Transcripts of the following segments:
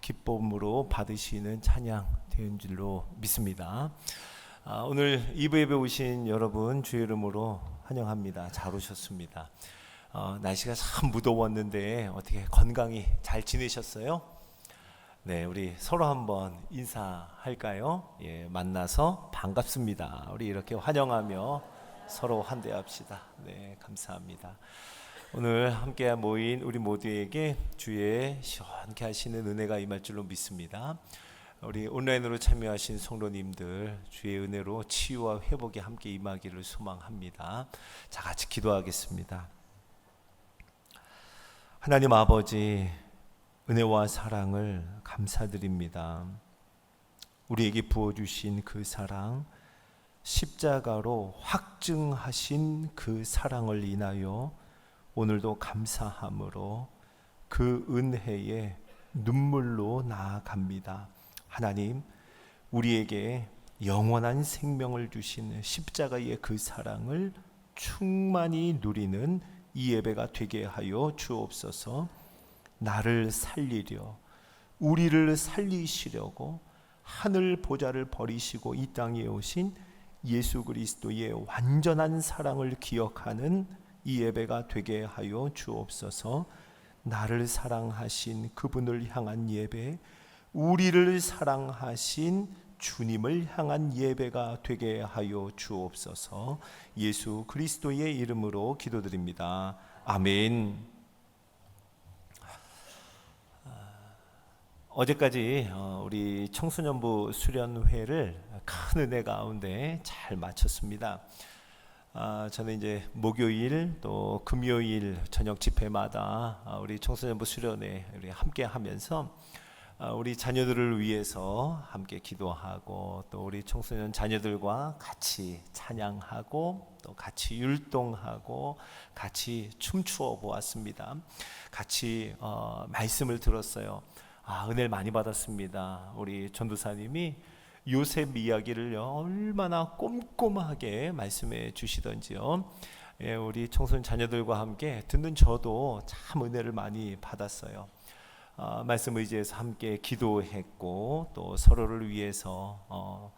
기쁨으로 받으시는 찬양 되는 줄로 믿습니다. 오늘 2부 예배 오신 여러분 주의 이름으로 환영합니다. 잘 오셨습니다. 날씨가 참 무더웠는데 어떻게 건강히 잘 지내셨어요? 네, 우리 서로 한번 인사할까요? 예, 만나서 반갑습니다. 우리 이렇게 환영하며 서로 환대합시다. 네, 감사합니다. 오늘 함께 모인 우리 모두에게 주의 시원케 하시는 은혜가 임할 줄로 믿습니다. 우리 온라인으로 참여하신 성도님들 주의 은혜로 치유와 회복이 함께 임하기를 소망합니다. 자, 같이 기도하겠습니다. 하나님 아버지, 은혜와 사랑을 감사드립니다. 우리에게 부어주신 그 사랑, 십자가로 확증하신 그 사랑을 인하여 오늘도 감사함으로 그 은혜에 눈물로 나아갑니다. 하나님, 우리에게 영원한 생명을 주신 십자가의 그 사랑을 충만히 누리는 이 예배가 되게 하여 주옵소서. 나를 살리려, 우리를 살리시려고 하늘 보좌를 버리시고 이 땅에 오신 예수 그리스도의 완전한 사랑을 기억하는 이 예배가 되게 하여 주옵소서. 나를 사랑하신 그분을 향한 예배, 우리를 사랑하신 주님을 향한 예배가 되게 하여 주옵소서. 예수 그리스도의 이름으로 기도드립니다. 아멘. 어제까지 우리 청소년부 수련회를 큰 은혜 가운데 잘 마쳤습니다. 저는 이제 목요일 또 금요일 저녁 집회마다 우리 청소년부 수련회 우리 함께 하면서 우리 자녀들을 위해서 함께 기도하고 또 우리 청소년 자녀들과 같이 찬양하고 또 같이 율동하고 같이 춤추어 보았습니다. 같이 말씀을 들었어요. 은혜를 많이 받았습니다. 우리 전도사님이 요셉 이야기를 얼마나 꼼꼼하게 말씀해 주시던지요. 예, 우리 청소년 자녀들과 함께 듣는 저도 참 은혜를 많이 받았어요. 말씀 의지해서 함께 기도했고 또 서로를 위해서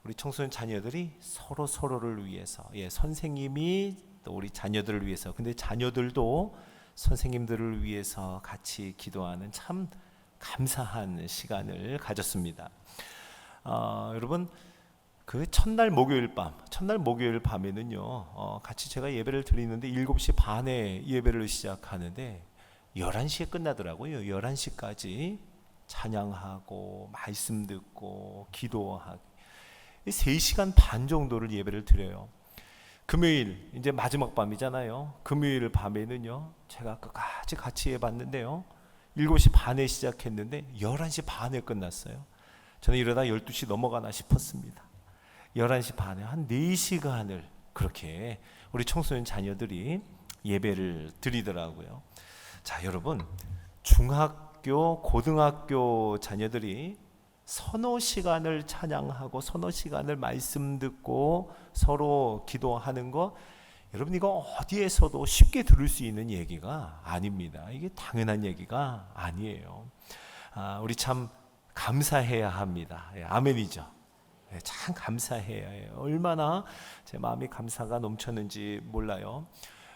우리 청소년 자녀들이 서로를 위해서, 예, 선생님이 또 우리 자녀들을 위해서, 근데 자녀들도 선생님들을 위해서 같이 기도하는 참 감사한 시간을 가졌습니다. 여러분, 그 첫날 목요일 밤에는요, 같이 제가 예배를 드리는데 7시 반에 예배를 시작하는데 11시에 끝나더라고요. 11시까지 찬양하고 말씀 듣고 기도하고 3시간 반 정도를 예배를 드려요. 금요일 이제 마지막 밤이잖아요. 금요일 밤에는요, 제가 끝까지 같이 해봤는데요, 7시 반에 시작했는데 11시 반에 끝났어요. 저는 이러다 12시 넘어가나 싶었습니다. 11시 반에 한 4시간을 그렇게 우리 청소년 자녀들이 예배를 드리더라고요. 자, 여러분, 중학교, 고등학교 자녀들이 서너 시간을 찬양하고 서너 시간을 말씀 듣고 서로 기도하는 거, 여러분, 이거 어디에서도 쉽게 들을 수 있는 얘기가 아닙니다. 이게 당연한 얘기가 아니에요. 우리 참 감사해야 합니다. 예, 아멘이죠. 예, 참 감사해야 해요. 얼마나 제 마음이 감사가 넘쳤는지 몰라요.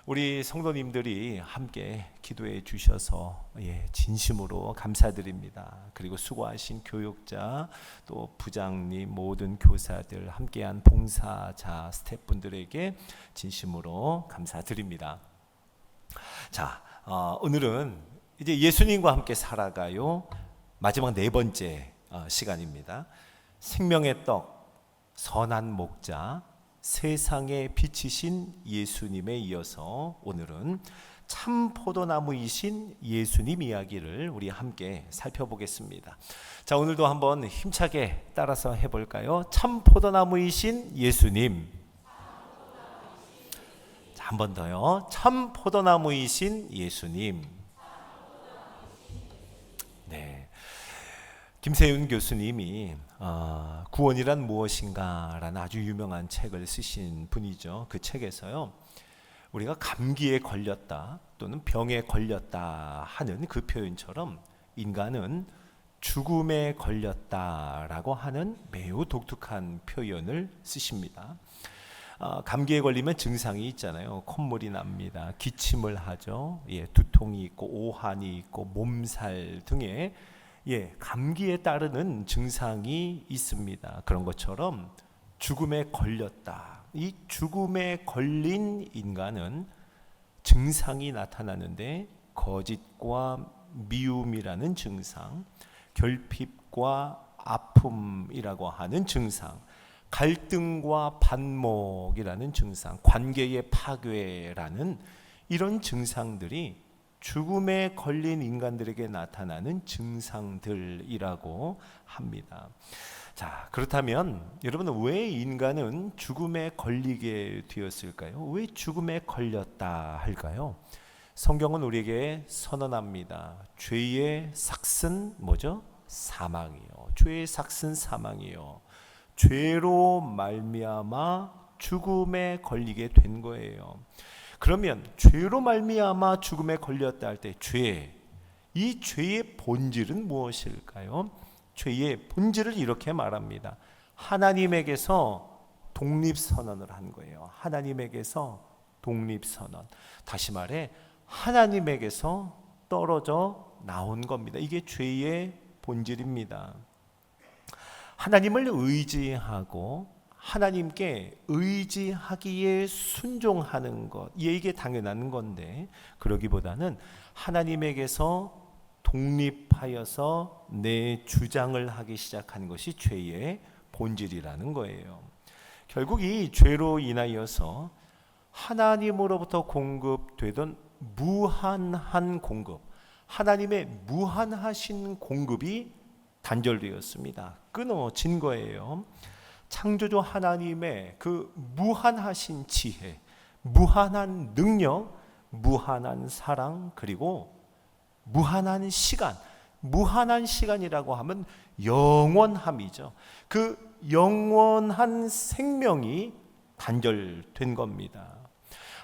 우리 성도님들이 함께 기도해 주셔서, 예, 진심으로 감사드립니다. 그리고 수고하신 교육자 또 부장님, 모든 교사들, 함께한 봉사자 스태프분들에게 진심으로 감사드립니다. 자, 오늘은 이제 예수님과 함께 살아가요 마지막 4번째 시간입니다. 생명의 떡, 선한 목자, 세상의 빛이신 예수님에 이어서 오늘은 참 포도나무이신 예수님 이야기를 우리 함께 살펴보겠습니다. 자, 오늘도 한번 힘차게 따라서 해볼까요? 참 포도나무이신 예수님. 자, 한 번 더요. 참 포도나무이신 예수님. 네. 김세윤 교수님이 구원이란 무엇인가 라는 아주 유명한 책을 쓰신 분이죠. 그 책에서요, 우리가 감기에 걸렸다 또는 병에 걸렸다 하는 그 표현처럼 인간은 죽음에 걸렸다라고 하는 매우 독특한 표현을 쓰십니다. 감기에 걸리면 증상이 있잖아요. 콧물이 납니다. 기침을 하죠. 두통이 있고 오한이 있고 몸살 등의 감기에 따르는 증상이 있습니다. 그런 것처럼 죽음에 걸렸다. 이 죽음에 걸린 인간은 증상이 나타나는데 거짓과 미움이라는 증상, 결핍과 아픔이라고 하는 증상, 갈등과 반목이라는 증상, 관계의 파괴라는 이런 증상들이 죽음에 걸린 인간들에게 나타나는 증상들이라고 합니다. 자, 그렇다면 여러분, 왜 인간은 죽음에 걸리게 되었을까요? 왜 죽음에 걸렸다 할까요? 성경은 우리에게 선언합니다. 죄의 삭은 뭐죠? 사망이요. 죄의 삭은 사망이요. 죄로 말미암아 죽음에 걸리게 된 거예요. 그러면 죄로 말미암아 죽음에 걸렸다 할 때 이 죄의 본질은 무엇일까요? 죄의 본질을 이렇게 말합니다. 하나님에게서 독립선언을 한 거예요. 하나님에게서 독립선언. 다시 말해 하나님에게서 떨어져 나온 겁니다. 이게 죄의 본질입니다. 하나님을 의지하고 하나님께 의지하기에 순종하는 것, 이게 당연한 건데, 그러기보다는 하나님에게서 독립하여서 내 주장을 하기 시작하는 것이 죄의 본질이라는 거예요. 결국 이 죄로 인하여서 하나님으로부터 공급되던 무한한 공급, 하나님의 무한하신 공급이 단절되었습니다. 끊어진 거예요. 창조주 하나님의 그 무한하신 지혜, 무한한 능력, 무한한 사랑, 그리고 무한한 시간, 무한한 시간이라고 하면 영원함이죠. 그 영원한 생명이 단절된 겁니다.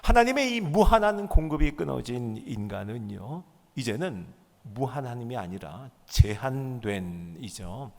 하나님의 이 무한한 공급이 끊어진 인간은요, 이제는 무한함이 아니라 제한된이죠.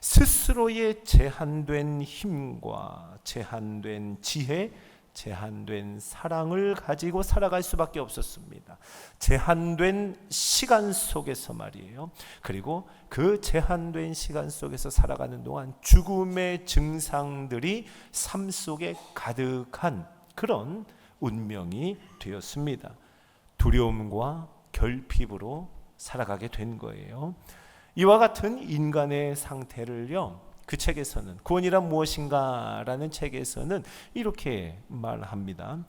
스스로의 제한된 힘과 제한된 지혜, 제한된 사랑을 가지고 살아갈 수밖에 없었습니다. 제한된 시간 속에서 말이에요. 그리고 그 제한된 시간 속에서 살아가는 동안 죽음의 증상들이 삶 속에 가득한 그런 운명이 되었습니다. 두려움과 결핍으로 살아가게 된 거예요. 이와 같은 인간의 상태를요, 그 책에서는, 구원이란 무엇인가 라는 책에서는 이렇게 말합니다.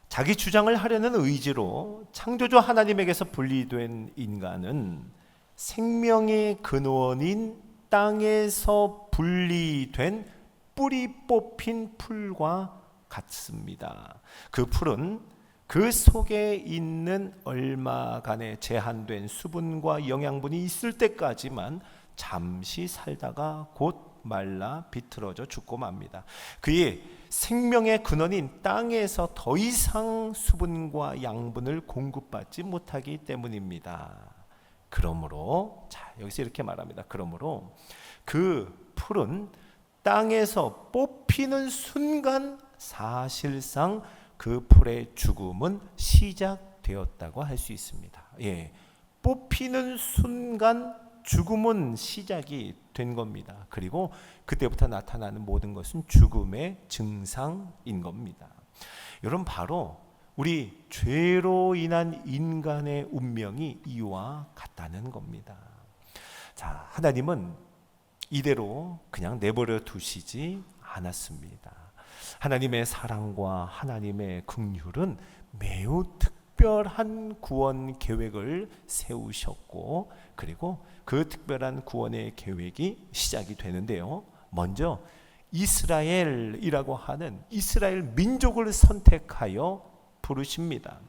자기 주장을 하려는 의지로 창조주 하나님에게서 분리된 인간은 생명의 근원인 땅에서 분리된 뿌리 뽑힌 풀과 같습니다. 그 풀은 그 속에 있는 얼마간의 제한된 수분과 영양분이 있을 때까지만 잠시 살다가 곧 말라 비틀어져 죽고 맙니다. 그의 생명의 근원인 땅에서 더 이상 수분과 양분을 공급받지 못하기 때문입니다. 그러므로, 자, 여기서 이렇게 말합니다. 그러므로 그 풀은 땅에서 뽑히는 순간 사실상 그 풀의 죽음은 시작되었다고 할 수 있습니다. 뽑히는 순간 죽음은 시작이 된 겁니다. 그리고 그때부터 나타나는 모든 것은 죽음의 증상인 겁니다. 여러분, 바로 우리 죄로 인한 인간의 운명이 이와 같다는 겁니다. 자, 하나님은 이대로 그냥 내버려 두시지 않았습니다. 하나님의 사랑과 하나님의 긍휼은 매우 특별한 구원 계획을 세우셨고, 그리고 그 특별한 구원의 계획이 시작이 되는데요, 먼저 이스라엘이라고 하는 이스라엘 민족을 선택하여 부르십니다.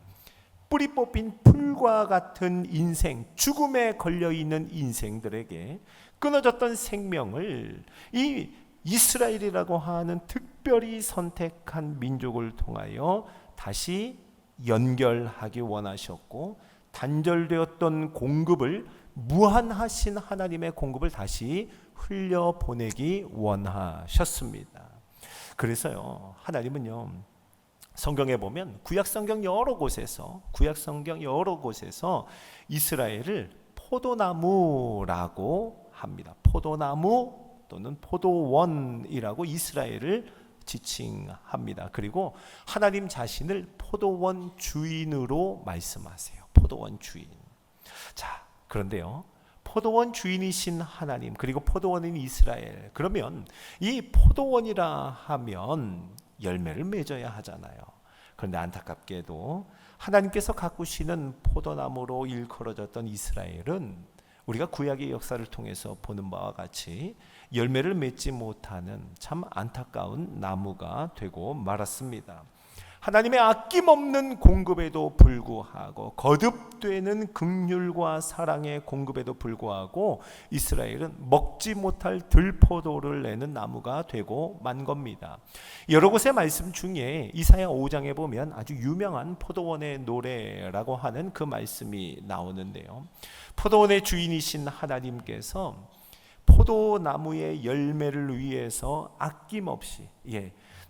뿌리 뽑힌 풀과 같은 인생, 죽음에 걸려있는 인생들에게 끊어졌던 생명을 이 이스라엘이라고 하는 특별히 선택한 민족을 통하여 다시 연결하기 원하셨고, 단절되었던 공급을 무한하신 하나님의 공급을 다시 흘려보내기 원하셨습니다. 그래서요, 하나님은요, 성경에 보면 구약 성경 여러 곳에서 이스라엘을 포도나무라고 합니다. 포도나무 또는 포도원이라고 이스라엘을 지칭합니다. 그리고 하나님 자신을 포도원 주인으로 말씀하세요. 포도원 주인. 자, 그런데요, 포도원 주인이신 하나님, 그리고 포도원인 이스라엘, 그러면 이 포도원이라 하면 열매를 맺어야 하잖아요. 그런데 안타깝게도 하나님께서 가꾸시는 포도나무로 일컬어졌던 이스라엘은 우리가 구약의 역사를 통해서 보는 바와 같이 열매를 맺지 못하는 참 안타까운 나무가 되고 말았습니다. 하나님의 아낌없는 공급에도 불구하고, 거듭되는 긍휼과 사랑의 공급에도 불구하고 이스라엘은 먹지 못할 들포도를 내는 나무가 되고 만 겁니다. 여러 곳의 말씀 중에 이사야 5장에 보면 아주 유명한 포도원의 노래라고 하는 그 말씀이 나오는데요, 포도원의 주인이신 하나님께서 포도나무의 열매를 위해서 아낌없이,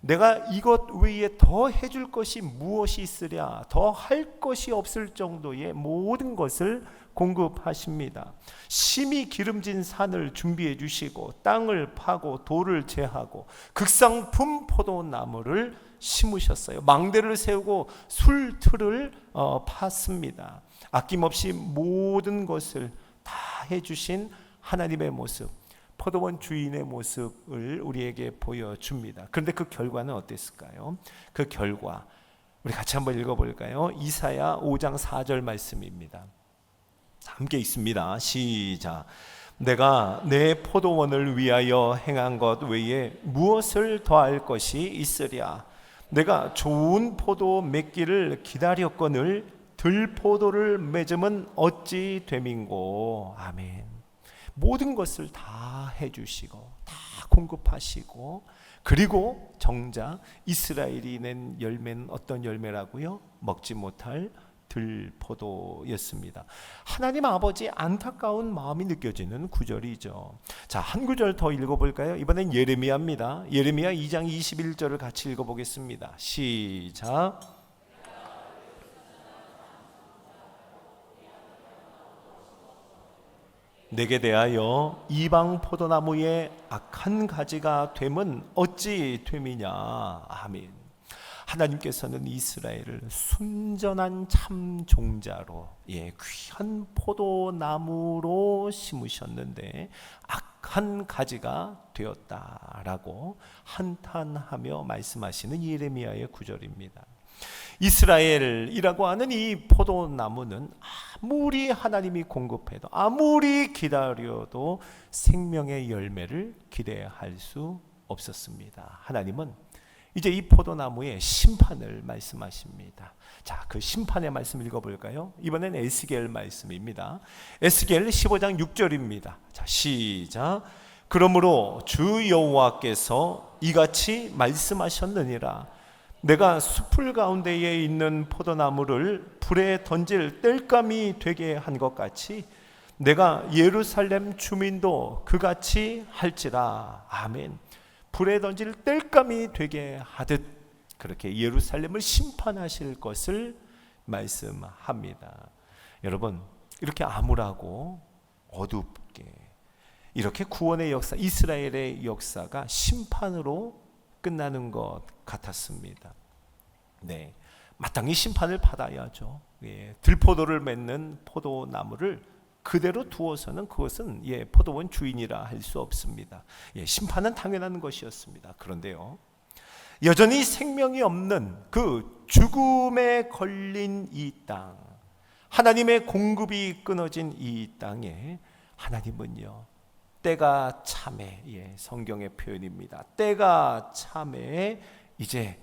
내가 이것 외에 더 해줄 것이 무엇이 있으랴, 더 할 것이 없을 정도의 모든 것을 공급하십니다. 심히 기름진 산을 준비해 주시고 땅을 파고 돌을 제하고 극상품 포도나무를 심으셨어요. 망대를 세우고 술틀을 팠습니다. 아낌없이 모든 것을 다 해주신 하나님의 모습, 포도원 주인의 모습을 우리에게 보여줍니다. 그런데 그 결과는 어땠을까요? 그 결과 우리 같이 한번 읽어볼까요? 이사야 5장 4절 말씀입니다. 함께 읽습니다. 시작. 내가 내 포도원을 위하여 행한 것 외에 무엇을 더할 것이 있으랴. 내가 좋은 포도 맺기를 기다렸거늘 들포도를 맺음은 어찌 됨인고. 아멘. 모든 것을 다 해주시고 다 공급하시고, 그리고 정작 이스라엘이 낸 열매는 어떤 열매라고요? 먹지 못할 들포도였습니다. 하나님 아버지 안타까운 마음이 느껴지는 구절이죠. 자, 한 구절 더 읽어볼까요? 이번엔 예레미야입니다. 예레미야 2장 21절을 같이 읽어보겠습니다. 시작. 내게 대하여 이방 포도나무의 악한 가지가 됨은 어찌 됨이냐. 아멘. 하나님께서는 이스라엘을 순전한 참 종자로, 귀한 포도나무로 심으셨는데 악한 가지가 되었다라고 한탄하며 말씀하시는 예레미야의 구절입니다. 이스라엘이라고 하는 이 포도나무는 아무리 하나님이 공급해도, 아무리 기다려도 생명의 열매를 기대할 수 없었습니다. 하나님은 이제 이 포도나무의 심판을 말씀하십니다. 자, 그 심판의 말씀 읽어볼까요? 이번엔 에스겔 말씀입니다. 에스겔 15장 6절입니다. 자, 시작. 그러므로 주 여호와께서 이같이 말씀하셨느니라. 내가 숲을 가운데에 있는 포도나무를 불에 던질 땔감이 되게 한 것 같이 내가 예루살렘 주민도 그같이 할지라. 아멘. 불에 던질 땔감이 되게 하듯 그렇게 예루살렘을 심판하실 것을 말씀합니다. 여러분, 이렇게 암울하고 어둡게 이렇게 구원의 역사, 이스라엘의 역사가 심판으로 끝나는 것 같았습니다. 네, 마땅히 심판을 받아야죠. 들포도를 맺는 포도나무를 그대로 두어서는 그것은 포도원 주인이라 할 수 없습니다. 심판은 당연한 것이었습니다. 그런데요, 여전히 생명이 없는 그 죽음에 걸린 이 땅, 하나님의 공급이 끊어진 이 땅에 하나님은요, 때가 참에, 성경의 표현입니다. 때가 참에 이제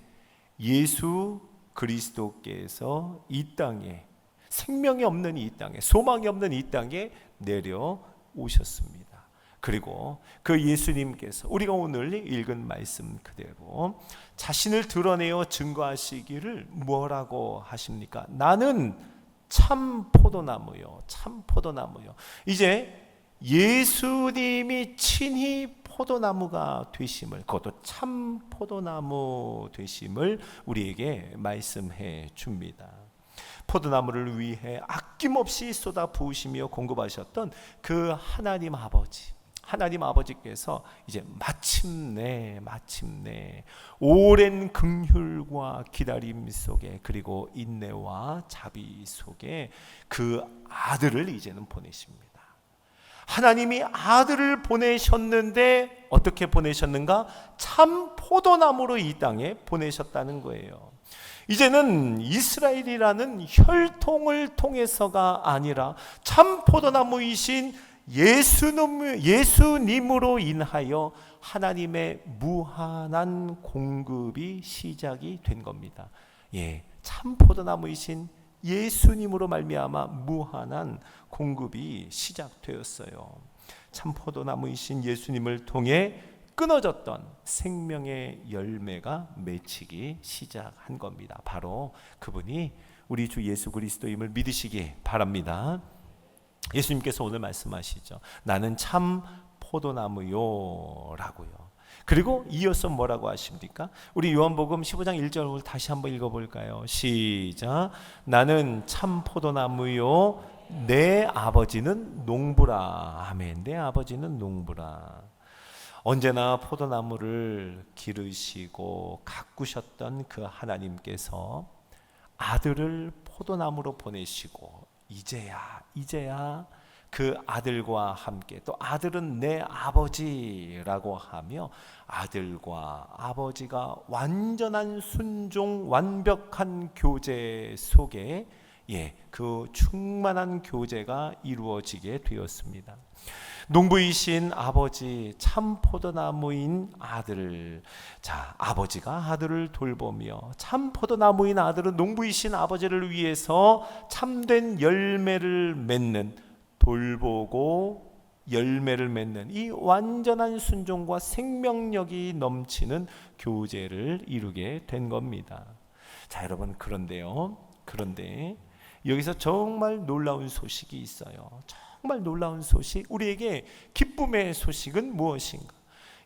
예수 그리스도께서 이 땅에, 생명이 없는 이 땅에, 소망이 없는 이 땅에 내려오셨습니다. 그리고 그 예수님께서 우리가 오늘 읽은 말씀 그대로 자신을 드러내어 증거하시기를 뭐라고 하십니까? 나는 참 포도나무요, 참 포도나무요. 이제 예수님이 친히 포도나무가 되심을, 그것도 참 포도나무 되심을 우리에게 말씀해 줍니다. 포도나무를 위해 아낌없이 쏟아 부으시며 공급하셨던 그 하나님 아버지께서 이제 마침내 오랜 긍휼과 기다림 속에, 그리고 인내와 자비 속에 그 아들을 이제는 보내십니다. 하나님이 아들을 보내셨는데 어떻게 보내셨는가? 참 포도나무로 이 땅에 보내셨다는 거예요. 이제는 이스라엘이라는 혈통을 통해서가 아니라 참 포도나무이신 예수님으로 인하여 하나님의 무한한 공급이 시작이 된 겁니다. 참 포도나무이신 예수님으로 말미암아 무한한 공급이 시작되었어요. 참 포도나무이신 예수님을 통해 끊어졌던 생명의 열매가 맺히기 시작한 겁니다. 바로 그분이 우리 주 예수 그리스도임을 믿으시기 바랍니다. 예수님께서 오늘 말씀하시죠. 나는 참 포도나무요 라고요. 그리고 이어서 뭐라고 하십니까? 우리 요한복음 15장 1절을 다시 한번 읽어볼까요? 시작. 나는 참 포도나무요, 내 아버지는 농부라. 아멘. 내 아버지는 농부라. 언제나 포도나무를 기르시고 가꾸셨던 그 하나님께서 아들을 포도나무로 보내시고 이제야 그 아들과 함께, 또 아들은 내 아버지라고 하며 아들과 아버지가 완전한 순종, 완벽한 교제 속에 그 충만한 교제가 이루어지게 되었습니다. 농부이신 아버지, 참 포도나무인 아들. 자, 아버지가 아들을 돌보며 참 포도나무인 아들은 농부이신 아버지를 위해서 참된 열매를 맺는, 돌보고 열매를 맺는 이 완전한 순종과 생명력이 넘치는 교제를 이루게 된 겁니다. 자, 여러분, 그런데 여기서 정말 놀라운 소식이 있어요. 정말 놀라운 소식, 우리에게 기쁨의 소식은 무엇인가?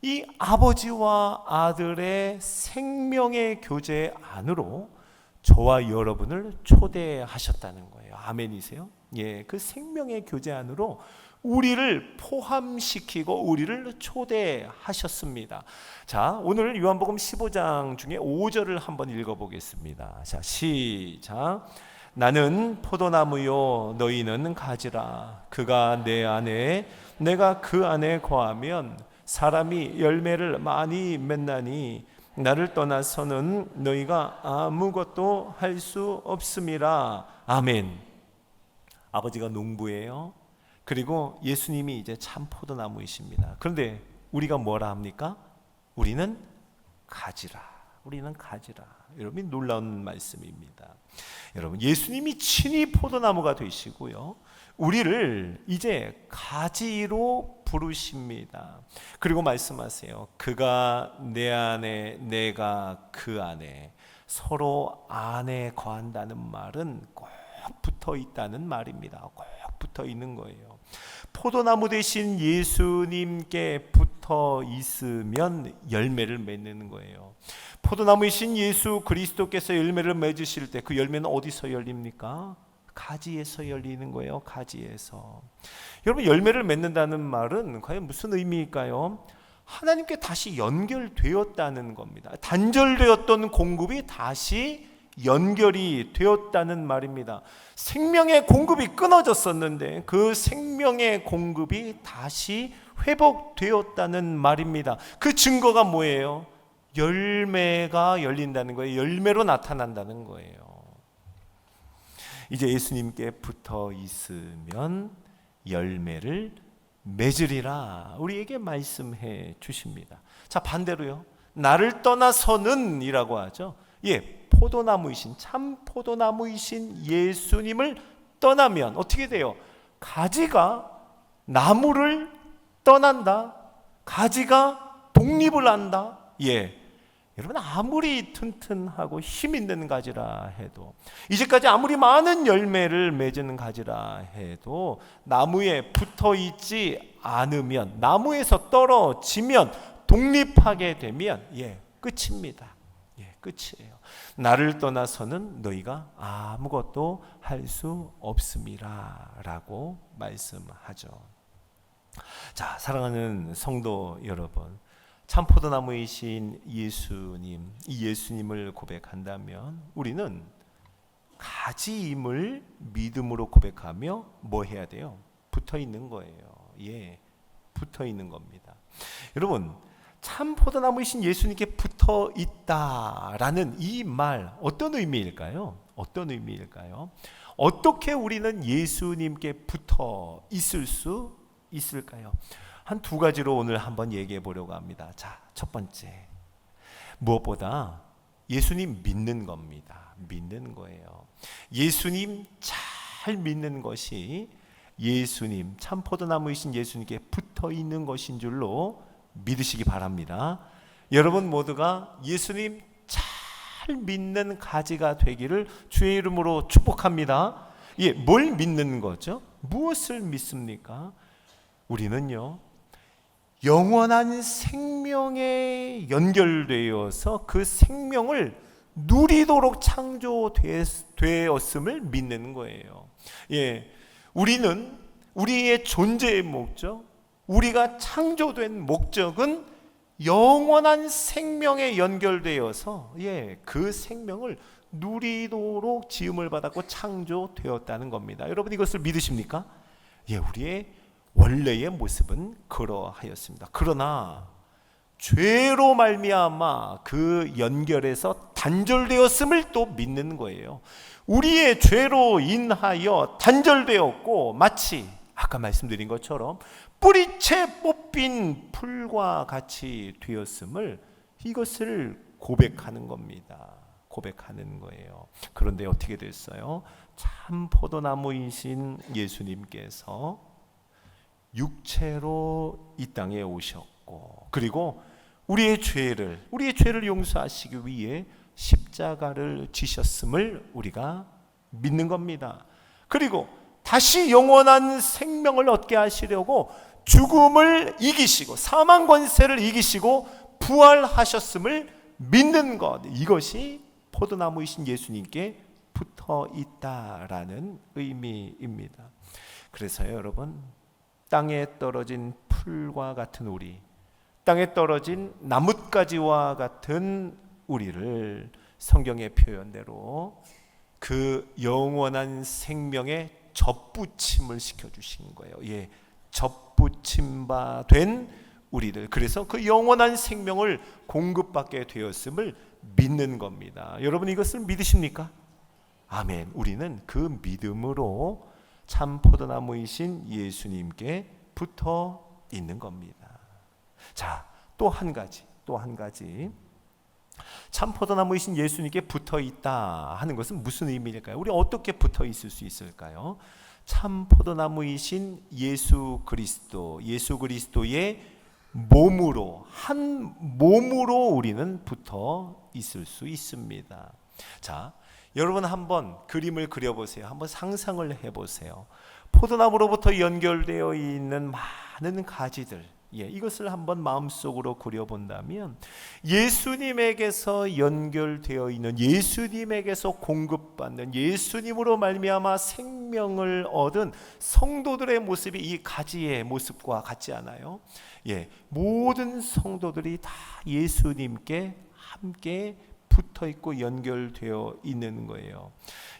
이 아버지와 아들의 생명의 교제 안으로 저와 여러분을 초대하셨다는 거예요. 아멘이세요? 그 생명의 교제 안으로 우리를 포함시키고 우리를 초대하셨습니다. 자, 오늘 요한복음 15장 중에 5절을 한번 읽어보겠습니다. 자, 시작. 나는 포도나무요, 너희는 가지라. 그가 내 안에, 내가 그 안에 거하면 사람이 열매를 많이 맺나니 나를 떠나서는 너희가 아무것도 할 수 없음이라. 아멘. 아버지가 농부예요. 그리고 예수님이 이제 참 포도나무이십니다. 그런데 우리가 뭐라 합니까? 우리는 가지라. 여러분, 놀라운 말씀입니다. 여러분, 예수님이 친히 포도나무가 되시고요, 우리를 이제 가지로 부르십니다. 그리고 말씀하세요. 그가 내 안에, 내가 그 안에. 서로 안에 거한다는 말은 꼭 붙어 있다는 말입니다. 꼭 붙어 있는 거예요. 포도나무 되신 예수님께 붙어 있으면 열매를 맺는 거예요. 포도나무이신 예수 그리스도께서 열매를 맺으실 때 그 열매는 어디서 열립니까? 가지에서 열리는 거예요. 가지에서. 여러분, 열매를 맺는다는 말은 과연 무슨 의미일까요? 하나님께 다시 연결되었다는 겁니다. 단절되었던 공급이 다시 연결이 되었다는 말입니다. 생명의 공급이 끊어졌었는데 그 생명의 공급이 다시 회복되었다는 말입니다. 그 증거가 뭐예요? 열매가 열린다는 거예요. 열매로 나타난다는 거예요. 이제 예수님께 붙어 있으면 열매를 맺으리라 우리에게 말씀해 주십니다. 자, 반대로요, 나를 떠나서는 이라고 하죠. 포도나무이신, 참 포도나무이신 예수님을 떠나면 어떻게 돼요? 가지가 나무를 떠난다. 가지가 독립을 한다. 여러분, 아무리 튼튼하고 힘 있는 가지라 해도, 이제까지 아무리 많은 열매를 맺은 가지라 해도 나무에 붙어 있지 않으면, 나무에서 떨어지면, 독립하게 되면 끝입니다. 끝이에요. 나를 떠나서는 너희가 아무것도 할 수 없음이라 라고 말씀하죠. 자, 사랑하는 성도 여러분, 참 포도나무이신 예수님, 이 예수님을 고백한다면 우리는 가지임을 믿음으로 고백하며 뭐 해야 돼요? 붙어 있는 거예요. 붙어 있는 겁니다. 여러분, 참 포도나무이신 예수님께 붙어 있다라는 이 말, 어떤 의미일까요? 어떤 의미일까요? 어떻게 우리는 예수님께 붙어 있을 수 있을까요? 한 두 가지로 오늘 한번 얘기해 보려고 합니다. 자, 첫 번째, 무엇보다 예수님 믿는 겁니다. 믿는 거예요. 예수님 잘 믿는 것이 예수님, 참 포도나무이신 예수님께 붙어 있는 것인 줄로 믿으시기 바랍니다. 여러분 모두가 예수님 잘 믿는 가지가 되기를 주의 이름으로 축복합니다. 뭘 믿는 거죠? 무엇을 믿습니까? 우리는요, 영원한 생명에 연결되어서 그 생명을 누리도록 창조되었음을 믿는 거예요. 우리는 우리의 존재의 목적, 우리가 창조된 목적은 영원한 생명에 연결되어서 그 생명을 누리도록 지음을 받았고 창조되었다는 겁니다. 여러분, 이것을 믿으십니까? 우리의 원래의 모습은 그러하였습니다. 그러나 죄로 말미암아 그 연결에서 단절되었음을 또 믿는 거예요. 우리의 죄로 인하여 단절되었고, 마치 아까 말씀드린 것처럼 뿌리채 뽑힌 풀과 같이 되었음을, 이것을 고백하는 겁니다. 고백하는 거예요. 그런데 어떻게 됐어요? 참 포도나무이신 예수님께서 육체로 이 땅에 오셨고, 그리고 우리의 죄를 용서하시기 위해 십자가를 지셨음을 우리가 믿는 겁니다. 그리고 다시 영원한 생명을 얻게 하시려고 죽음을 이기시고 사망 권세를 이기시고 부활하셨음을 믿는 것, 이것이 포도나무이신 예수님께 붙어 있다라는 의미입니다. 그래서요, 여러분, 땅에 떨어진 풀과 같은 우리, 땅에 떨어진 나뭇가지와 같은 우리를 성경의 표현대로 그 영원한 생명에 접붙임을 시켜주신 거예요. 접붙임 바 된 우리들, 그래서 그 영원한 생명을 공급받게 되었음을 믿는 겁니다. 여러분, 이것을 믿으십니까? 아멘. 우리는 그 믿음으로 참 포도나무이신 예수님께 붙어 있는 겁니다. 자, 또 한 가지. 참 포도나무이신 예수님께 붙어 있다 하는 것은 무슨 의미일까요? 우리 어떻게 붙어 있을 수 있을까요? 참 포도나무이신 예수 그리스도의 몸으로, 한 몸으로 우리는 붙어 있을 수 있습니다. 자, 여러분 한번 그림을 그려보세요. 한번 상상을 해보세요. 포도나무로부터 연결되어 있는 많은 가지들, 이것을 한번 마음속으로 그려본다면 예수님에게서 연결되어 있는, 예수님에게서 공급받는, 예수님으로 말미암아 생명을 얻은 성도들의 모습이 이 가지의 모습과 같지 않아요? 모든 성도들이 다 예수님께 함께 붙어 있고 연결되어 있는 거예요.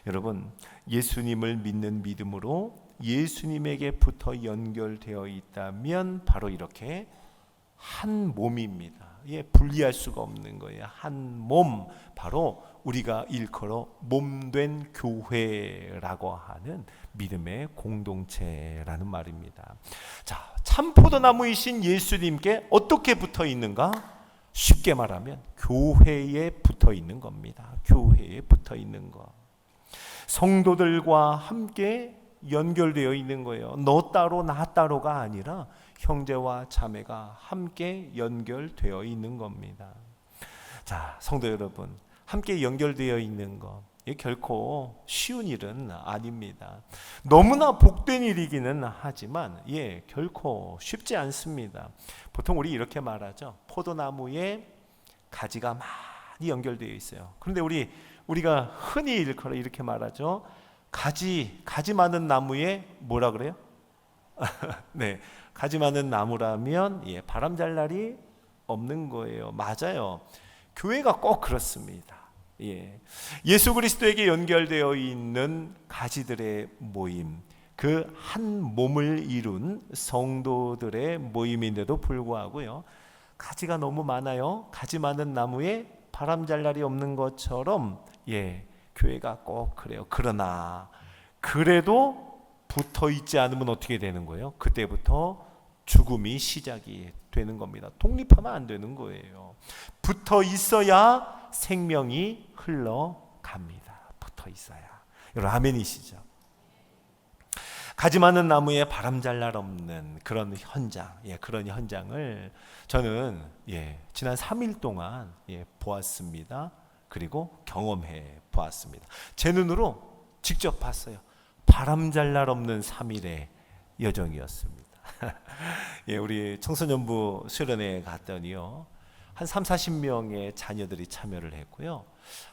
여러분, 예수님을 믿는 믿음으로 예수님에게 붙어 연결되어 있다면 바로 이렇게 한 몸입니다. 분리할 수가 없는 거예요. 한 몸, 바로 우리가 일컬어 몸된 교회라고 하는 믿음의 공동체라는 말입니다. 자, 참 포도나무이신 예수님께 어떻게 붙어 있는가? 쉽게 말하면 교회에 붙어 있는 겁니다. 교회에 붙어 있는 것. 성도들과 함께 연결되어 있는 거예요. 너 따로 나 따로가 아니라 형제와 자매가 함께 연결되어 있는 겁니다. 자, 성도 여러분, 함께 연결되어 있는 것, 이게 결코 쉬운 일은 아닙니다. 너무나 복된 일이기는 하지만 결코 쉽지 않습니다. 보통 우리 이렇게 말하죠. 포도나무에 가지가 많이 연결되어 있어요. 그런데 우리가 흔히 일컬어 이렇게 말하죠. 가지 많은 나무에 뭐라 그래요? 네, 가지 많은 나무라면 바람 잘 날이 없는 거예요. 맞아요. 교회가 꼭 그렇습니다. 예수 그리스도에게 연결되어 있는 가지들의 모임, 그 한 몸을 이룬 성도들의 모임인데도 불구하고요, 가지가 너무 많아요. 가지 많은 나무에 바람 잘 날이 없는 것처럼 교회가 꼭 그래요. 그러나 그래도 붙어 있지 않으면 어떻게 되는 거예요? 그때부터 죽음이 시작이 되는 겁니다. 독립하면 안 되는 거예요. 붙어 있어야 생명이 흘러갑니다. 붙어 있어야. 여러분 아멘이시죠? 가지 많은 나무에 바람 잘 날 없는 그런 현장, 그런 현장을 저는 지난 3일 동안 보았습니다. 그리고 경험해 보았습니다. 제 눈으로 직접 봤어요. 바람 잘 날 없는 3일의 여정이었습니다. 우리 청소년부 수련회에 갔더니요, 한 30-40명의 자녀들이 참여를 했고요,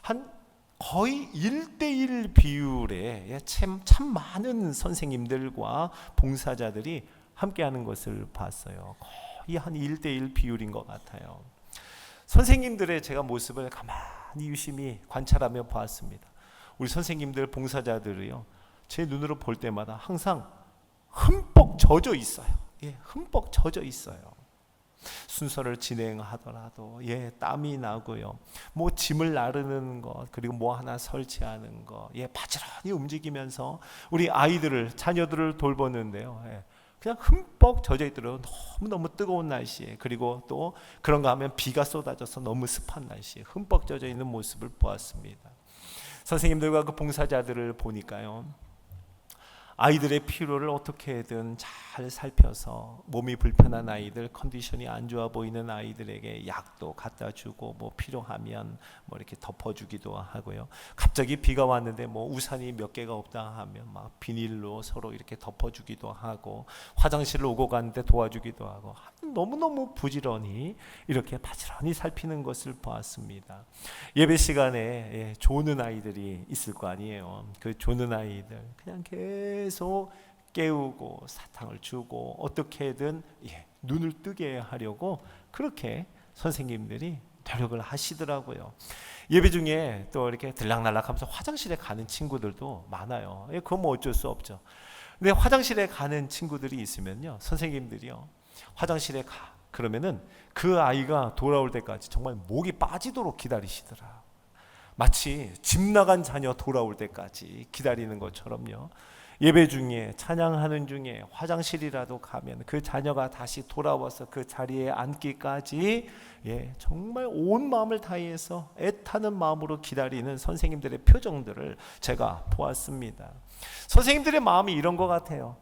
한 거의 1:1 비율의 참 많은 선생님들과 봉사자들이 함께하는 것을 봤어요. 거의 한 1:1 비율인 것 같아요. 선생님들의 제가 모습을 가만히 유심히 관찰하며 보았습니다. 우리 선생님들, 봉사자들이요, 제 눈으로 볼 때마다 항상 흠뻑 젖어 있어요. 흠뻑 젖어 있어요. 순서를 진행하더라도 땀이 나고요, 뭐 짐을 나르는 것, 그리고 뭐 하나 설치하는 것, 바지런히 움직이면서 우리 자녀들을 돌보는데요, 그냥 흠뻑 젖어 있더라고요. 너무너무 뜨거운 날씨에, 그리고 또 그런가 하면 비가 쏟아져서 너무 습한 날씨에 흠뻑 젖어 있는 모습을 보았습니다. 선생님들과 그 봉사자들을 보니까요, 아이들의 필요를 어떻게든 잘 살펴서 몸이 불편한 아이들, 컨디션이 안 좋아 보이는 아이들에게 약도 갖다 주고, 뭐 필요하면 뭐 이렇게 덮어주기도 하고요. 갑자기 비가 왔는데 뭐 우산이 몇 개가 없다 하면 막 비닐로 서로 이렇게 덮어주기도 하고, 화장실을 오고 가는데 도와주기도 하고, 너무너무 부지런히 이렇게 바지런히 살피는 것을 보았습니다. 예배 시간에 조는 아이들이 있을 거 아니에요. 그 조는 아이들 그냥 계속 깨우고 사탕을 주고 어떻게든 눈을 뜨게 하려고 그렇게 선생님들이 노력을 하시더라고요. 예배 중에 또 이렇게 들락날락하면서 화장실에 가는 친구들도 많아요. 그건 뭐 어쩔 수 없죠. 근데 화장실에 가는 친구들이 있으면요, 선생님들이요, 화장실에 가 그러면은 그 아이가 돌아올 때까지 정말 목이 빠지도록 기다리시더라. 마치 집 나간 자녀 돌아올 때까지 기다리는 것처럼요, 예배 중에 찬양하는 중에 화장실이라도 가면 그 자녀가 다시 돌아와서 그 자리에 앉기까지 정말 온 마음을 다해서 애타는 마음으로 기다리는 선생님들의 표정들을 제가 보았습니다. 선생님들의 마음이 이런 것 같아요.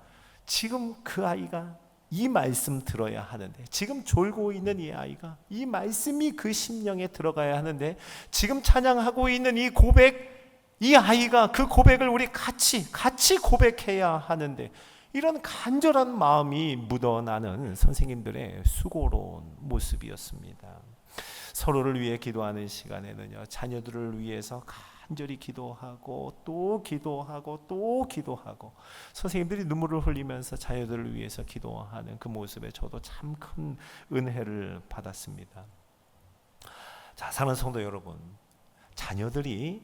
지금 그 아이가 이 말씀 들어야 하는데, 지금 졸고 있는 이 아이가 이 말씀이 그 심령에 들어가야 하는데, 지금 찬양하고 있는 이 고백, 이 아이가 그 고백을 우리 같이 고백해야 하는데, 이런 간절한 마음이 묻어나는 선생님들의 수고로운 모습이었습니다. 서로를 위해 기도하는 시간에는요, 자녀들을 위해서 간절히 기도하고 또 기도하고 또 기도하고, 선생님들이 눈물을 흘리면서 자녀들을 위해서 기도하는 그 모습에 저도 참 큰 은혜를 받았습니다. 자, 사랑하는 성도 여러분, 자녀들이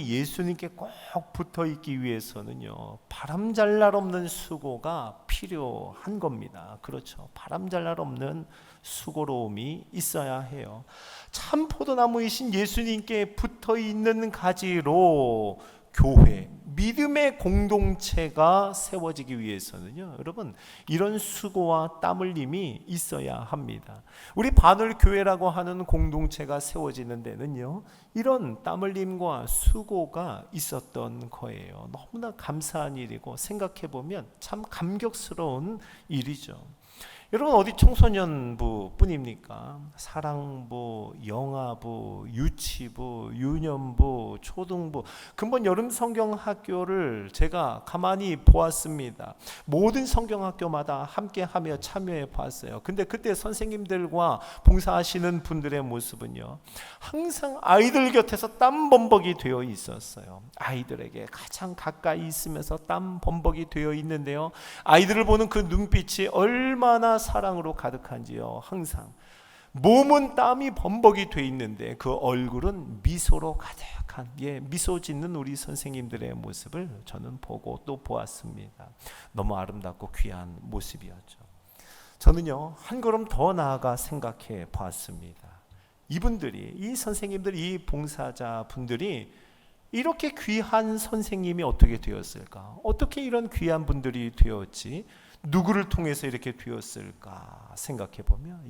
예수님께 꼭 붙어 있기 위해서는요, 바람 잘 날 없는 수고가 필요한 겁니다. 그렇죠. 바람 잘 날 없는 수고로움이 있어야 해요. 참 포도나무이신 예수님께 붙어 있는 가지로 교회, 믿음의 공동체가 세워지기 위해서는요, 여러분, 이런 수고와 땀 흘림이 있어야 합니다. 우리 바늘교회라고 하는 공동체가 세워지는 데는요, 이런 땀 흘림과 수고가 있었던 거예요. 너무나 감사한 일이고 생각해보면 참 감격스러운 일이죠. 여러분 어디 청소년부 뿐입니까? 사랑부, 영아부, 유치부, 유년부, 초등부, 근본 여름 성경학교를 제가 가만히 보았습니다. 모든 성경학교마다 함께하며 참여해 봤어요. 근데 그때 선생님들과 봉사하시는 분들의 모습은요, 항상 아이들 곁에서 땀 범벅이 되어 있었어요. 아이들에게 가장 가까이 있으면서 땀 범벅이 되어 있는데요, 아이들을 보는 그 눈빛이 얼마나 사랑으로 가득한지요. 항상 몸은 땀이 범벅이 돼 있는데 그 얼굴은 미소로 가득한, 미소 짓는 우리 선생님들의 모습을 저는 보고 또 보았습니다. 너무 아름답고 귀한 모습이었죠. 저는요, 한 걸음 더 나아가 생각해 보았습니다. 이분들이, 이 선생님들, 이 봉사자 분들이 이렇게 귀한 선생님이 어떻게 되었을까? 어떻게 이런 귀한 분들이 되었지? 누구를 통해서 이렇게 되었을까 생각해 보면,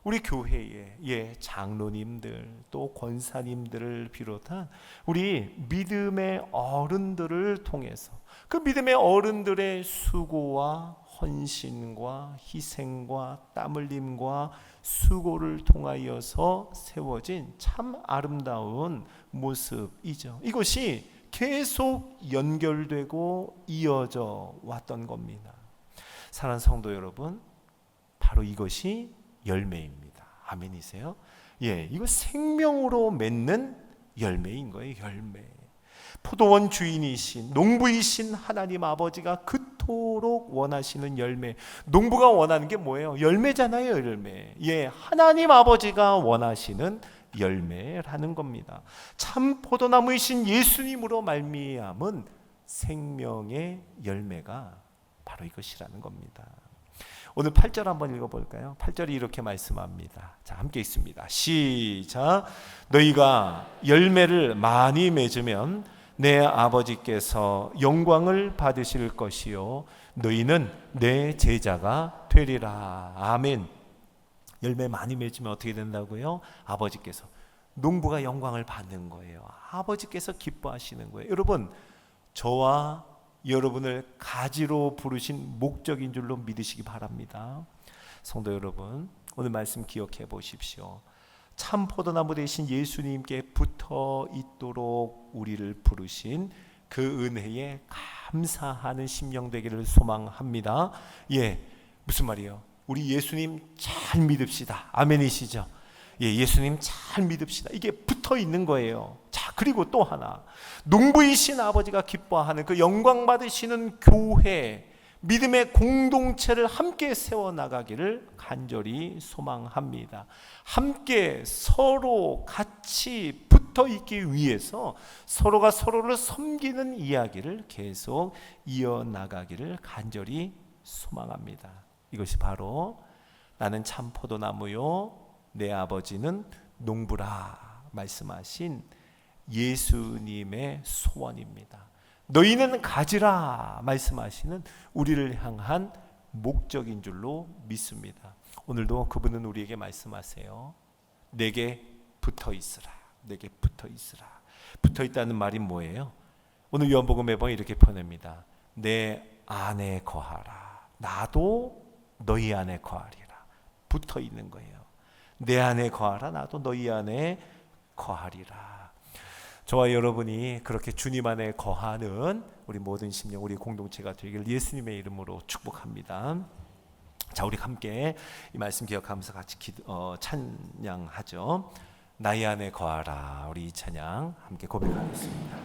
우리 교회의 장로님들, 또 권사님들을 비롯한 우리 믿음의 어른들을 통해서, 그 믿음의 어른들의 수고와 헌신과 희생과 땀 흘림과 수고를 통하여서 세워진 참 아름다운 모습이죠. 이것이 계속 연결되고 이어져 왔던 겁니다. 사랑하는 성도 여러분, 바로 이것이 열매입니다. 아멘이세요? 이거 생명으로 맺는 열매인 거예요. 열매. 포도원 주인이신, 농부이신 하나님 아버지가 그토록 원하시는 열매. 농부가 원하는 게 뭐예요? 열매잖아요. 열매. 하나님 아버지가 원하시는 열매라는 겁니다. 참 포도나무이신 예수님으로 말미암은 생명의 열매가 바로 이것이라는 겁니다. 오늘 8절 한번 읽어볼까요? 8절이 이렇게 말씀합니다. 자, 함께 읽습니다. 시작. 너희가 열매를 많이 맺으면 내 아버지께서 영광을 받으실 것이요 너희는 내 제자가 되리라. 아멘. 열매 많이 맺으면 어떻게 된다고요? 아버지께서, 농부가 영광을 받는 거예요. 아버지께서 기뻐하시는 거예요. 여러분, 저와 여러분을 가지로 부르신 목적인 줄로 믿으시기 바랍니다. 성도 여러분, 오늘 말씀 기억해 보십시오. 참 포도나무 되신 예수님께 붙어 있도록 우리를 부르신 그 은혜에 감사하는 심령 되기를 소망합니다. 무슨 말이에요? 우리 예수님 잘 믿읍시다. 아멘이시죠? 예수님 잘 믿읍시다. 이게 붙어 있는 거예요. 자, 그리고 또 하나, 농부이신 아버지가 기뻐하는 그 영광 받으시는 교회, 믿음의 공동체를 함께 세워나가기를 간절히 소망합니다. 함께 서로 같이 붙어 있기 위해서 서로가 서로를 섬기는 이야기를 계속 이어나가기를 간절히 소망합니다. 이것이 바로 나는 참 포도나무요 내 아버지는 농부라 말씀하신 예수님의 소원입니다. 너희는 가지라 말씀하시는 우리를 향한 목적인 줄로 믿습니다. 오늘도 그분은 우리에게 말씀하세요. 내게 붙어 있으라. 내게 붙어 있으라. 붙어 있다는 말이 뭐예요? 오늘 요한복음에 보면 이렇게 표현합니다. 내 안에 거하라. 나도 너희 안에 거하리라. 붙어 있는 거예요. 내 안에 거하라. 나도 너희 안에 거하리라. 저와 여러분이 그렇게 주님 안에 거하는 우리 모든 심령, 우리 공동체가 되길 예수님의 이름으로 축복합니다. 자, 우리 함께 이 말씀 기억하면서 같이 찬양하죠. 나의 안에 거하라. 우리 이 찬양 함께 고백하겠습니다.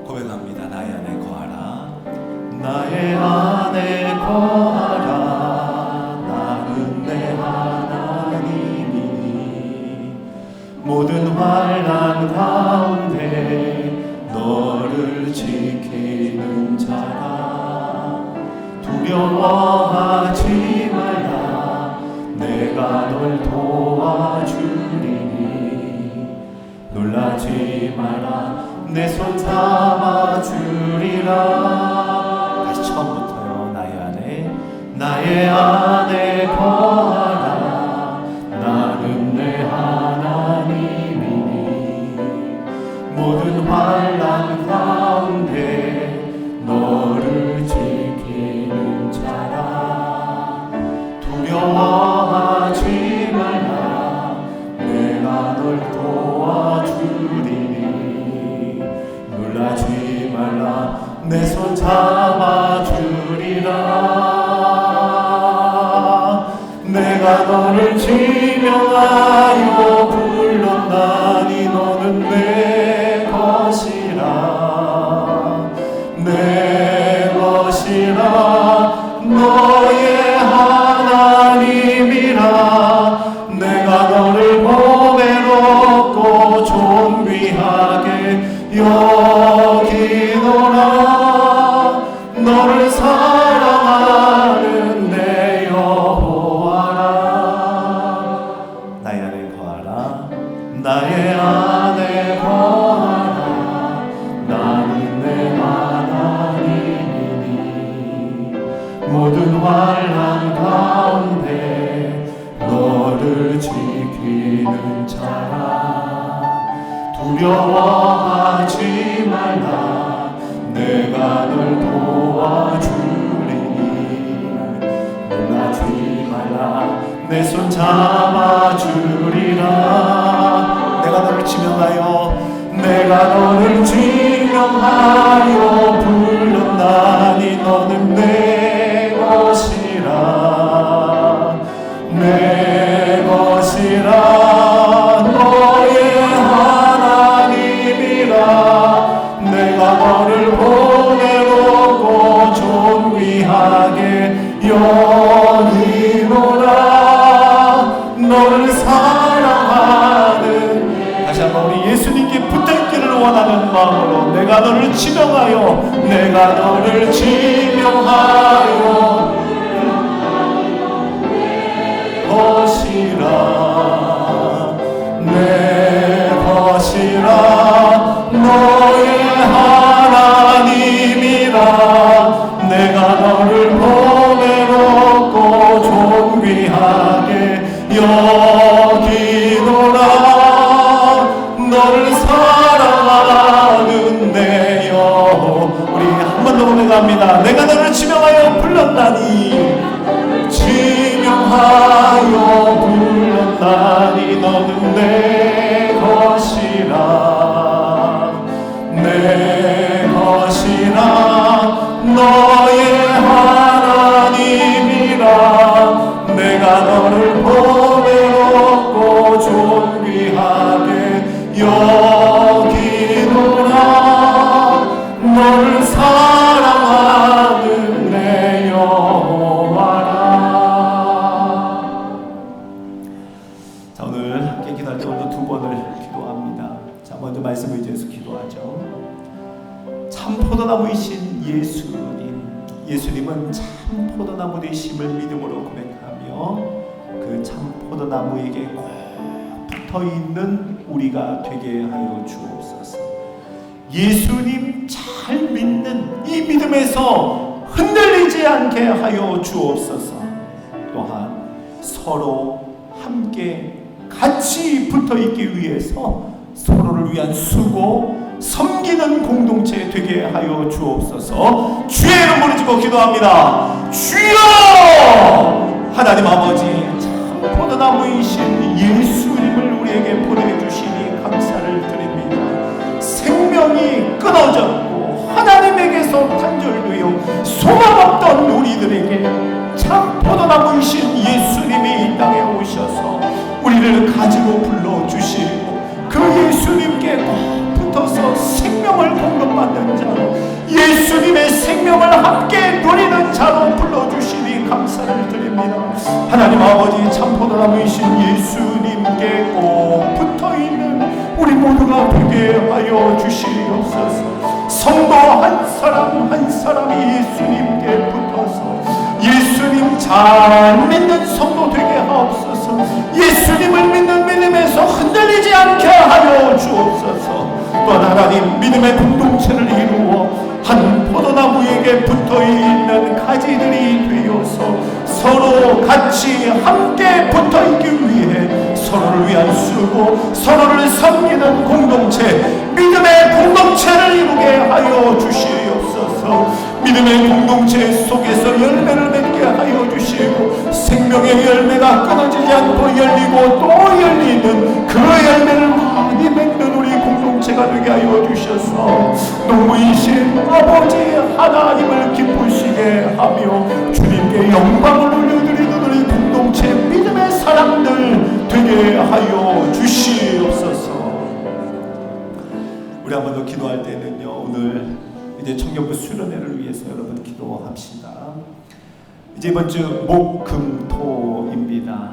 고백합니다. 나의 안에 거하라. 나의 안에 거하라. 나는 내 하나님이니 모든 환난 가운데 너를 지키는 자라. 두려워하지 말라. 내가 널 도와주리니 놀라지 마라. 내 손 잡아주리라. 다시 처음부터요. 나의 안에 나의 안에 거하라. 나는 내 하나님이니 모든 환난 가운데 너를 지키는 자라. 두려워하지 말라. 내가 널 도와주리니 놀라지 말라. 내 손 잡아주리라. 내가 너를 지명하여 불렀나니 너는 내 것이라. 내 것이라. 너의 하나님이라. 내가 너를 보배롭고 존귀하게 여기노라. 너를 사랑하는 내 여호와라. 나의 안에 거하라. 나의 안에 거하라. 나는 내 하나님이니 모든 환난 가운데 너를 지키는 자라. 두려워하지 말라. 내가 널 도와주리니 놀라지 말라. 내 손 잡아주리라. 내가 너를 지명하여 불렀나니 너는 내 것이라. 내 것이라. 너의 하나님이라. 내가 너를 보배롭고 존귀하게 여기노라. 너를 사랑하는, 다시 한번 우리 예수님께 붙들기를 원하는 마음으로 내가 너를 지명하여 것이라. 내 것이라. 너의 하나님이라. 내가 너를 보배롭고 존귀하게 여기노라. 너를 사랑하는 내 여호와. 우리 한 번 더 고백합니다. 내가 너를 지명하여 불렀나니 너는 내 것이라. 내 것이라. 너의 하나님이라. 내가 너를 보배롭고 존귀하게 여기노라. 너를 사랑하는 내 여호와라. 자, 오늘 함께 기도할 때 오늘도 두 번을 기도합니다. 자, 먼저 말씀을 의지해서 기도하죠. 참 포도나무이신 예수님은 참 포도나무 되심을 믿음으로 고백하며 그 참 포도나무에게 꼭 붙어있는 우리가 되게 하여 주옵소서. 예수님 잘 믿는 이 믿음에서 흔들리지 않게 하여 주옵소서. 또한 서로 함께 같이 붙어있기 위해서 서로를 위한 수고, 섬기는 공동체 되게 하여 주옵소서. 주의 이름으로 지고 기도합니다. 주여! 하나님 아버지, 참 포도나무이신 예수님을 우리에게 보내주시니 감사를 드립니다. 생명이 끊어졌고 하나님에게서 단절되어 소망 없던 우리들에게 참 포도나무이신 예수님이 이 땅에 오셔서 우리를 가지고 불러주시고 그 예수님께 붙어서 생명을 공급받는 자로, 예수님의 생명을 함께 누리는 자로 불러주시니 감사를 드립니다. 하나님 아버지, 참 포도나무이신 예수님께 꼭 붙어있는 우리 모두가 되게 하여 주시옵소서. 성도 한 사람 한 사람이 예수님께 붙어서 예수님 잘 믿는 성도 되게 하옵소서. 예수님을 믿는 믿음에서 흔들리지 않게 하여 주옵소서. 또한 하나님, 믿음의 공동체를 이루어 한 포도나무에게 붙어있는 가지들이 되어서 같이 함께 붙어있기 위해 서로를 위한 수고, 서로를 섬기는 공동체, 믿음의 공동체를 이루게 하여 주시옵소서. 믿음의 공동체 속에서 열매를 맺게 하여 주시고, 생명의 열매가 끊어지지 않고 열리고 또 열리는 그 열매를 많이 맺는 우리 공동체가 되게 하여 주셔서 농부이신 아버지 하나님을 기쁘시게 하며 주님께 영광을 올려드리는 우리 공동체 믿음의 사람들 되게 하여 주시옵소서. 우리 한 번 더 기도할 때는요, 오늘 이제 청년부 수련회를 위해서 여러분 기도합시다. 이제 이번 주 목, 금, 토입니다.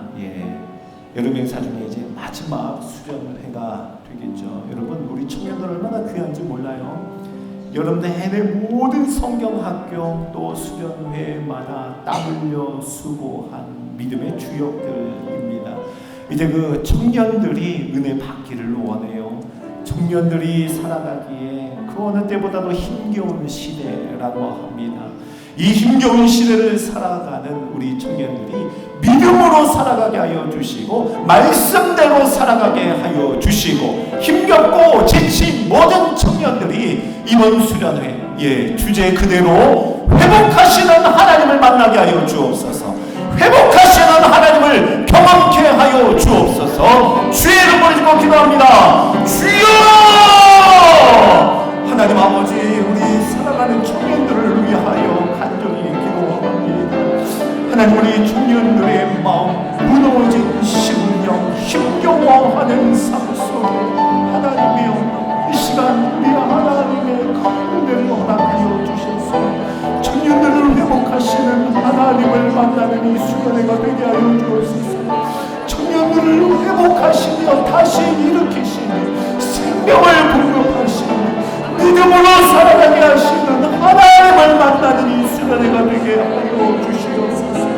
여름 행사 중에 이제 마지막 수련회가 되겠죠. 여러분, 우리 청년들 얼마나 귀한지 몰라요. 여러분들 해외 모든 성경학교 또 수련회마다 땀 흘려 수고한 믿음의 주역들입니다. 이제 그 청년들이 은혜 받기를 원해요. 청년들이 살아가기에 그 어느 때보다도 힘겨운 시대라고 합니다. 이 힘겨운 시대를 살아가는 우리 청년들이 믿음으로 살아가게 하여 주시고 말씀대로 살아가게 하여 주시고, 힘겹고 지친 모든 청년들이 이번 수련회 주제 그대로 회복하시는 하나님을 만나게 하여 주옵소서. 회복하시는 하나님을 경험케 하여 주옵소서. 주의 이름을 주고 기도합니다. 주여! 하나님 아버지, 우리 살아가는 청년들을 위하여 간절히 기도합니다. 하나님, 우리 청년들의 마음, 무너진 심령, 힘겨워하는 삶 속에 하나님이여, 이 시간 우리 하나님의 은혜를 허락하여 주셔서 청년들을 회복하시는 하나님을 만나는 이 수련회가 되게 하여 주옵소서. 청년들을 회복하시며 다시 일으키시니 생명을 공급하시니 믿음으로 살아가게 하시는 하나님을 만나는 이 수련회가 되게 하여 주시옵소서.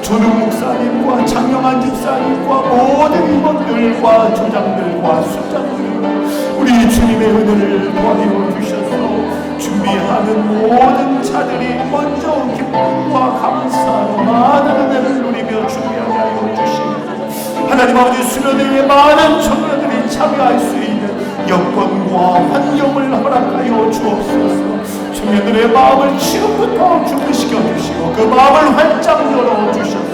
조능 목사님과 장영환 집사님과 모든 임원들과 조장들과 수장들, 우리 주님의 은혜를 도와주어 주셔서 준비하는 모든 자들이 먼저 기쁨과 감사로 많은 은혜를 누리며 준비하게 하여 주시고, 하나님 아버지, 수련회에 많은 청년들이 참여할 수 있는 여건과 환경을 허락하여 주옵소서. 청년들의 마음을 지금부터 준비시켜 주시고 그 마음을 활짝 열어 주셔서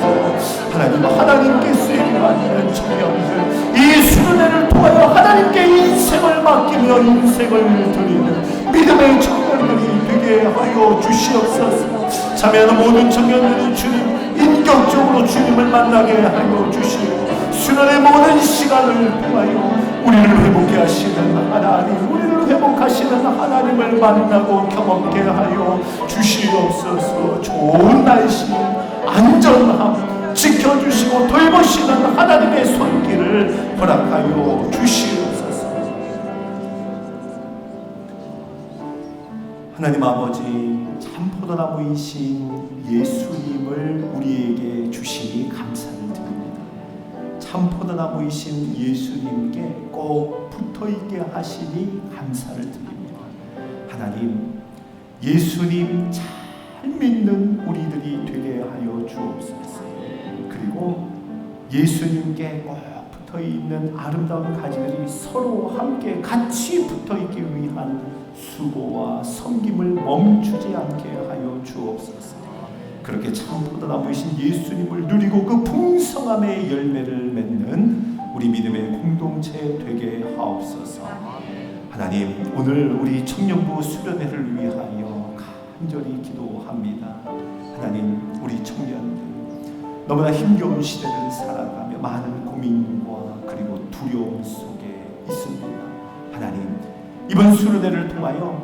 하나님께 쓰임받는 청년들, 이 수련회를 통하여 하나님께 인생을 맡기며 인생을 드리는 믿음의 청년들이 되게 하여 주시옵소서. 참여하는 모든 청년들이 주님, 인격적으로 주님을 만나게 하여 주시고 수련의 모든 시간을 통하여 우리를 회복해 하시는 하나님, 우리를 회복하시는 하나님을 만나고 경험케 하여 주시옵소서. 좋은 날씨, 안전함 지켜주시고 돌보시는 하나님의 손길을 허락하여 주시옵소서. 하나님 아버지, 참 포도나무이신 예수님을 우리에게 주시니 감사를 드립니다. 참 포도나무이신 예수님께 꼭 붙어있게 하시니 감사를 드립니다. 하나님, 예수님 잘 믿는 우리들이 되게 하여 주옵소서. 그리고 예수님께 꼭 붙어있는 아름다운 가지들이 서로 함께 같이 붙어있기 위한 수고와 섬김을 멈추지 않게 하여 주옵소서. 그렇게 참 포도나무이신 예수님을 누리고 그 풍성함의 열매를 맺는 우리 믿음의 공동체 되게 하옵소서. 하나님, 오늘 우리 청년부 수련회를 위하여 간절히 기도합니다. 하나님, 우리 청년들 너무나 힘겨운 시대를 살아가며 많은 고민과 그리고 두려움 속에 있습니다. 하나님, 이번 수련회를 통하여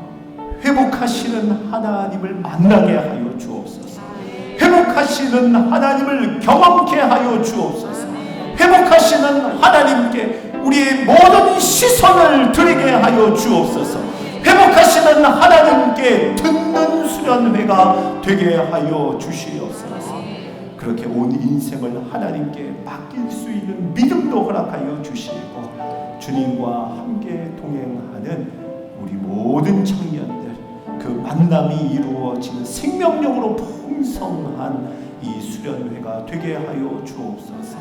회복하시는 하나님을 만나게 하여 주옵소서. 회복하시는 하나님을 경험케 하여 주옵소서. 회복하시는 하나님께 우리의 모든 시선을 드리게 하여 주옵소서. 회복하시는 하나님께 듣는 수련회가 되게 하여 주시옵소서. 그렇게 온 인생을 하나님께 맡길 수 있는 믿음도 허락하여 주시고, 주님과 함께 동행하는 우리 모든 청년들, 그 만남이 이루어지는 생명력으로 풍성한 이 수련회가 되게 하여 주옵소서.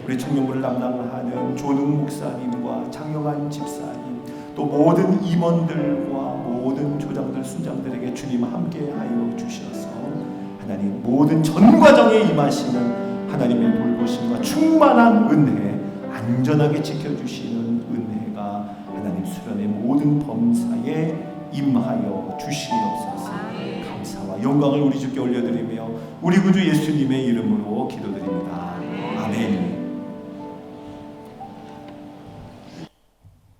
우리 청년부를 담당하는 조능 목사님과 장영환 집사님, 또 모든 임원들과 모든 조장들 순장들에게 주님 함께하여 주셔서 하나님 모든 전 과정에 임하시는 하나님의 돌보심과 충만한 은혜, 안전하게 지켜주시는 은혜가 하나님 수련의 모든 범사에 임하여 주시옵소서. 감사와 영광을 우리 주께 올려드리며 우리 구주 예수님의 이름으로 기도드립니다.